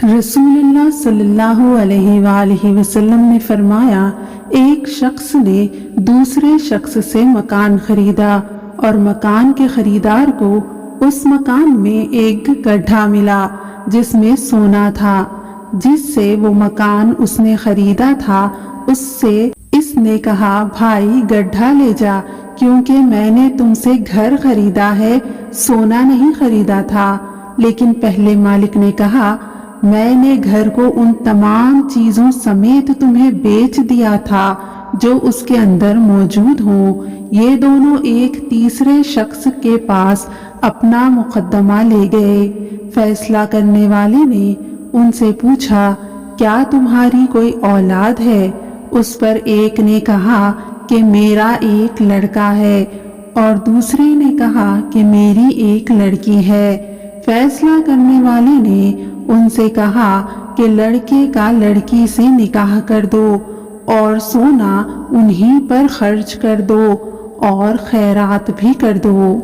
رسول اللہ صلی اللہ علیہ وآلہ وسلم نے فرمایا، ایک شخص نے دوسرے شخص سے مکان خریدا اور مکان کے خریدار کو اس مکان میں ایک گڈھا ملا جس میں سونا تھا۔ جس سے وہ مکان اس نے خریدا تھا اس سے اس نے کہا، بھائی گڈھا لے جا، کیونکہ میں نے تم سے گھر خریدا ہے، سونا نہیں خریدا تھا۔ لیکن پہلے مالک نے کہا، میں نے گھر کو ان تمام چیزوں سمیت تمہیں بیچ دیا تھا جو اس کے اندر موجود ہوں۔ یہ دونوں ایک تیسرے شخص کے پاس اپنا مقدمہ لے گئے۔ فیصلہ کرنے والے نے ان سے پوچھا، کیا تمہاری کوئی اولاد ہے؟ اس پر ایک نے کہا کہ میرا ایک لڑکا ہے، اور دوسرے نے کہا کہ میری ایک لڑکی ہے۔ فیصلہ کرنے والے نے ان سے کہا کہ لڑکے کا لڑکی سے نکاح کر دو اور سونا انہی پر خرچ کر دو اور خیرات بھی کر دو۔